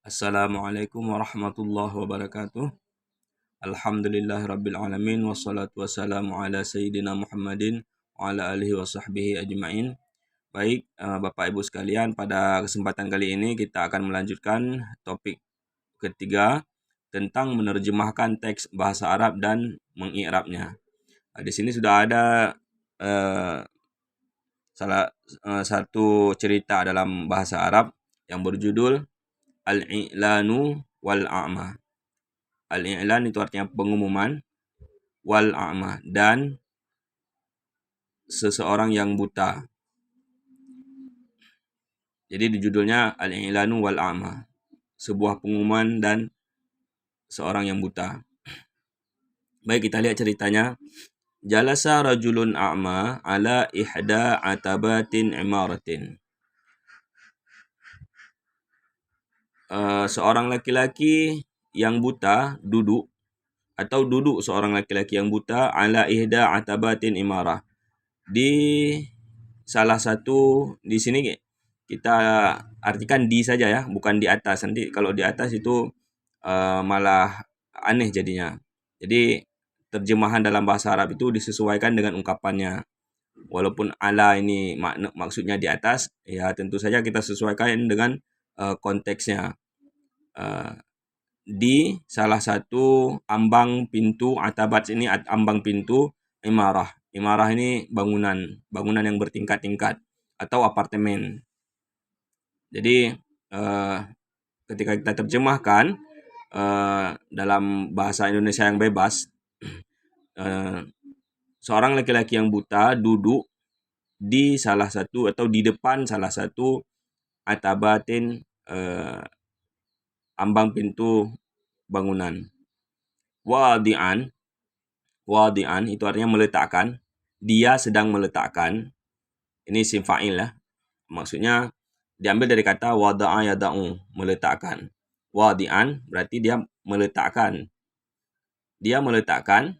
Assalamualaikum warahmatullahi wabarakatuh. Alhamdulillahirabbil alamin wassalatu wassalamu ala sayyidina Muhammadin wa ala alihi wa sahbihi ajmain. Baik, Bapak Ibu sekalian, pada kesempatan kali ini kita akan melanjutkan topik ketiga tentang menerjemahkan teks bahasa Arab dan mengi'rabnya. Di sini sudah ada eh, satu cerita dalam bahasa Arab yang berjudul Al-i'lanu wal a'ma. Al-i'lan itu artinya pengumuman, wal a'ma dan seseorang yang buta. Jadi di judulnya Al-i'lanu wal a'ma, sebuah pengumuman dan seorang yang buta. Baik, kita lihat ceritanya. Jalasa rajulun a'ma ala ihda atabatin imaratin. Seorang laki-laki yang buta duduk seorang laki-laki yang buta ala ihda atabatin imarah, di salah satu, di sini kita artikan di saja ya, bukan di atas. Nanti kalau di atas itu malah aneh jadinya. Jadi terjemahan dalam bahasa Arab itu disesuaikan dengan ungkapannya. Walaupun ala ini maksudnya di atas, ya tentu saja kita sesuaikan dengan konteksnya. Di salah satu ambang pintu, atabat ini ambang pintu, imarah. Imarah ini bangunan yang bertingkat-tingkat atau apartemen. Jadi ketika kita terjemahkan dalam bahasa Indonesia yang bebas, seorang laki-laki yang buta duduk di salah satu atau di depan salah satu atabatin, ambang pintu bangunan. Wadi'an itu artinya meletakkan. Dia sedang meletakkan. Ini isim fa'il ya. Maksudnya diambil dari kata wada'a yada'u, meletakkan. Wadi'an berarti dia meletakkan. Dia meletakkan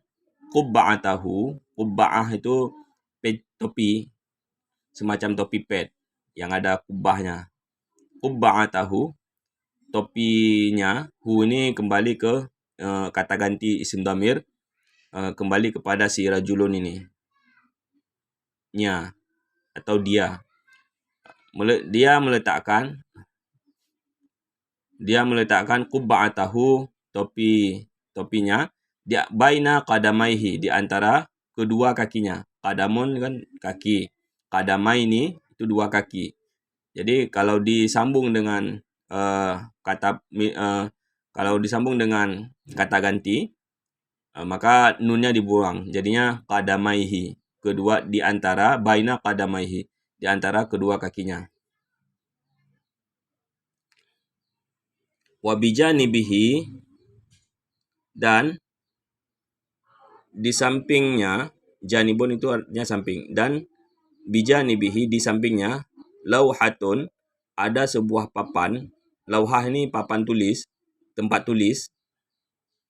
qubba'atahu. Qubba'ah itu topi, semacam topi pet yang ada kubahnya. Qubba'atahu, topinya, hu ini kembali ke kata ganti isim dhamir, kembali kepada si rajulun ini, nya atau dia. Dia meletakkan qubba'atahu, topinya, dia baina qadamaihi, di antara kedua kakinya. Qadamun kan kaki, qadamai ini itu dua kaki. Jadi kalau disambung dengan kata ganti, maka nunnya dibuang, jadinya qadamaihi, kedua di antara, baina qadamaihi, di antara kedua kakinya. Wa bijanibihi, dan di sampingnya, janibun itu artinya samping, dan bijanibihi, di sampingnya, lauhatun, ada sebuah papan. Lauhah ini papan tulis, tempat tulis.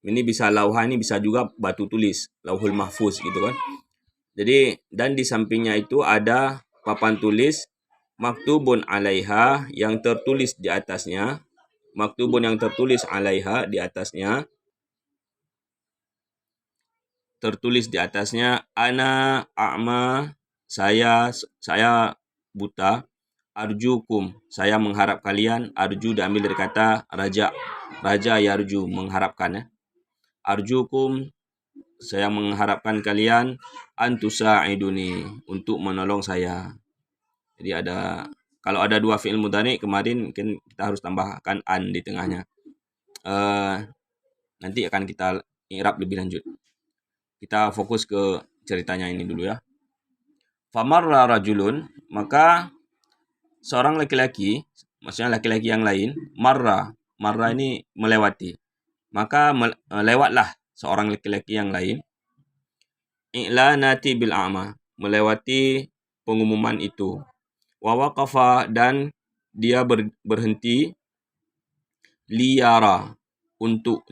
Ini bisa lauhah, ini bisa juga batu tulis, lauhul mahfuz gitu kan. Jadi, dan di sampingnya itu ada papan tulis, maktubun alaiha, yang tertulis di atasnya. Maktubun yang tertulis alaiha, di atasnya. Tertulis di atasnya, ana a'ma, saya buta. Arjukum, saya mengharap kalian. Arju diambil dari kata raja yarju, mengharapkan ya. Arjukum, saya mengharapkan kalian, antusa'iduni, untuk menolong saya. Jadi kalau ada dua fi'il mudhari kemarin, mungkin kita harus tambahkan an di tengahnya. Nanti akan kita i'rab lebih lanjut. Kita fokus ke ceritanya ini dulu ya. Famarra rajulun, maka seorang laki-laki, maksudnya laki-laki yang lain, marra ini melewati. Maka lewatlah seorang laki-laki yang lain, i'lanati bil a'ma, melewati pengumuman itu. Wa waqafa, dan dia berhenti, liyara, untuk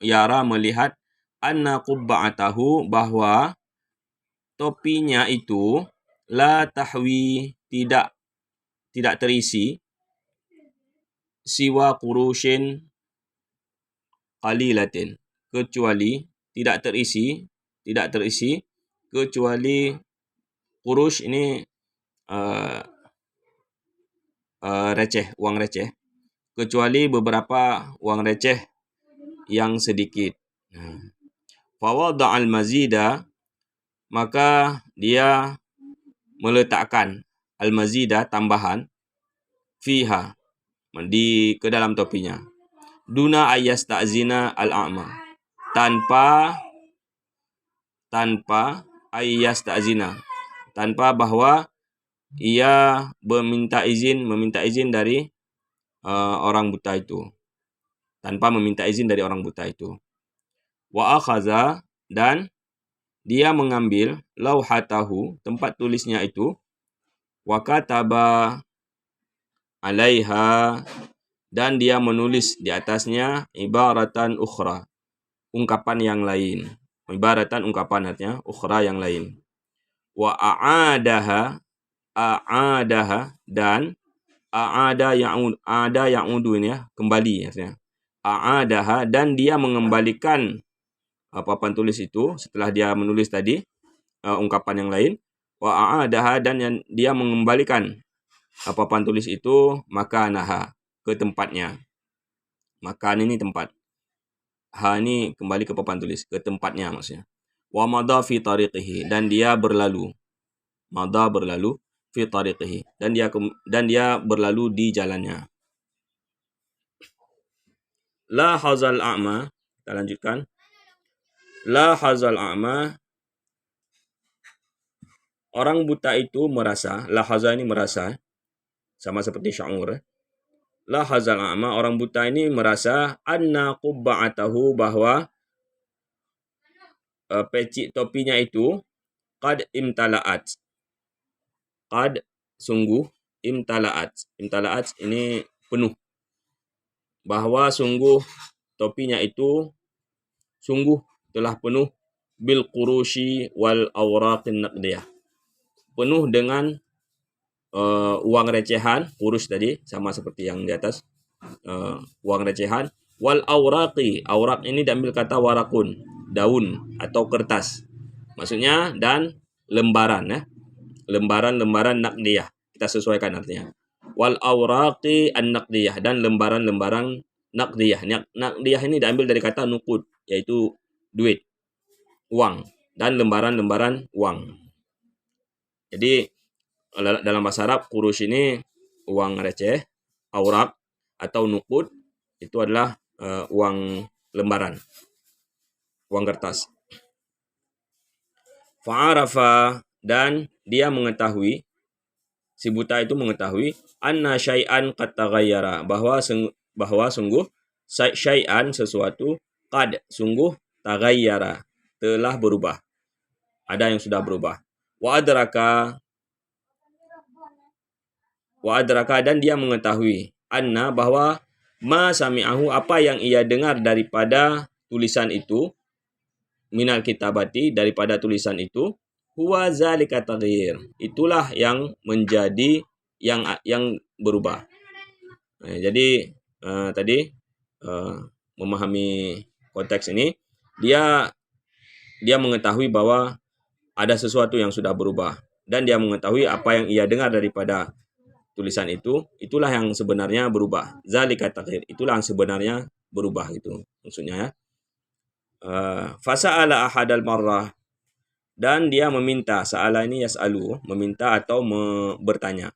yara, melihat, anna qubba'atahu, bahwa topinya itu la tahwi, tidak terisi, siwa qurushin qalilatin, kecuali tidak terisi kecuali qurush ini receh, wang receh, kecuali beberapa wang receh yang sedikit. Fawada'al mazida, maka dia meletakkan al-mazida, tambahan, fiha, ke dalam topinya. Duna ayyasta'zina al-a'ma, tanpa ayyasta'zina, tanpa bahwa ia meminta izin dari orang buta itu. Tanpa meminta izin dari orang buta itu. Wa akhaza, dan dia mengambil lauhatahu, tempat tulisnya itu, wa kataba alaiha, dan dia menulis di atasnya ibaratan ukhra, ungkapan yang lain. Ibaratan ungkapan, artinya ukhra, yang lain. Wa a'adaha, dan a'ada ya'udu ini ya, kembali artinya. A'adaha, dan dia mengembalikan papan tulis itu setelah dia menulis tadi ungkapan yang lain. Wa a'adaha, dan dia mengembalikan papan tulis itu makanaha, ke tempatnya. Makan ini tempat. Ha ini kembali ke papan tulis, ke tempatnya maksudnya. Wa madha fi tariqihi, dan dia berlalu. Madha, berlalu, fi tariqihi, dan dia berlalu di jalannya. La hazal a'ma, kita lanjutkan. La hazal a'ma, orang buta itu merasa, la haza ini merasa, sama seperti sya'ur. La hazal a'ma, orang buta ini merasa anna qubba'atahu, bahwa peci topinya itu qad imtala'at. Qad, sungguh, imtala'at. Imtala'at ini penuh. Bahwa sungguh topinya itu sungguh telah penuh bil qurushi wal awraqin naqdiyah. Penuh dengan uang recehan, kurus tadi sama seperti yang di atas, uang recehan, wal awraqi, awraq ini diambil kata warakun, daun atau kertas. Maksudnya, dan lembaran ya. Lembaran-lembaran naqdiyah. Kita sesuaikan artinya. Wal awraqi an-naqdiyah, dan lembaran-lembaran naqdiyah. Naqdiyah ini diambil dari kata nuqud, yaitu duit, uang, dan lembaran-lembaran uang. Jadi dalam bahasa Arab, kurus ini uang receh, awraq atau nuqud itu adalah uang lembaran, uang kertas. Fa'arafa, dan dia mengetahui, si buta itu mengetahui, anna syai'an qad taghayyara, bahwa sungguh syai'an, sesuatu, qad, sungguh, taghayyara, telah berubah. Ada yang sudah berubah. Wa adraka, dan dia mengetahui, anna, bahwa ma sami'ahu, apa yang ia dengar daripada tulisan itu, minal kitabati, daripada tulisan itu, huwa zalika taghyir, itulah yang menjadi yang berubah. Jadi tadi memahami konteks ini, dia mengetahui bahwa ada sesuatu yang sudah berubah, dan dia mengetahui apa yang ia dengar daripada tulisan itu, itulah yang sebenarnya berubah. Zalika taghyir, itulah yang sebenarnya berubah, itu maksudnya ya. Fasa'ala ahadal marrah, dan dia meminta, sa'ala ini yas'alu, meminta atau bertanya.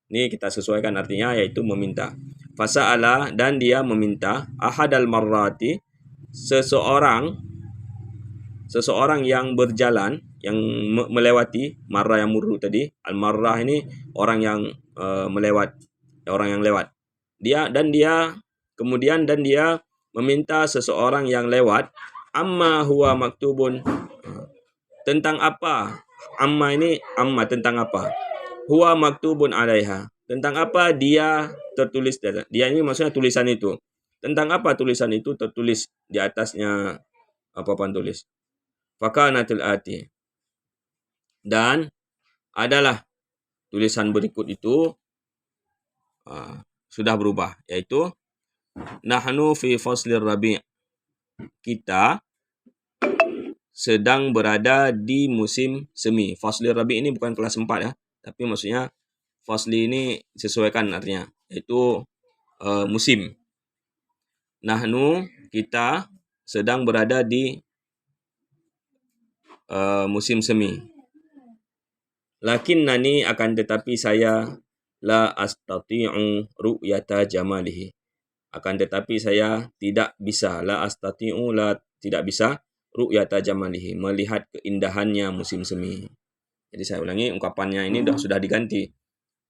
Ini kita sesuaikan artinya, yaitu meminta. Fasa'ala, dan dia meminta, ahadal marrati, seseorang yang berjalan, yang melewati, marrah yang murru tadi, al-marrah ini orang yang orang yang lewat. Kemudian dia meminta seseorang yang lewat, amma huwa maktubun, tentang apa? Amma tentang apa? Huwa maktubun alaiha, tentang apa dia tertulis. Dia ini maksudnya tulisan itu. Tentang apa tulisan itu tertulis di atasnya papan tulis. Fakanatul ati, dan adalah tulisan berikut itu sudah berubah, yaitu Nahnu fi faslir rabi'. Kita sedang berada di musim semi. Faslir rabi' ini bukan kelas 4 ya, tapi maksudnya fasli ini sesuaikan artinya, yaitu musim. Nahnu, kita sedang berada di musim semi. Lakinnani, akan tetapi saya, la astati'u ru'yata jamalihi. Akan tetapi saya tidak bisa, tidak bisa ru'yata jamalihi, melihat keindahannya musim semi. Jadi saya ulangi, ungkapannya ini sudah diganti.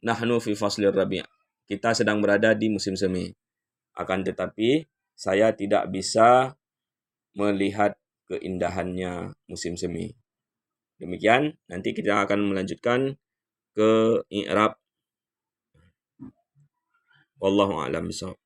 Nahnu fi faslir rabi'. Kita sedang berada di musim semi. Akan tetapi saya tidak bisa melihat keindahannya musim semi. Demikian, nanti kita akan melanjutkan ke i'rab. Wallahu a'lam bishawab.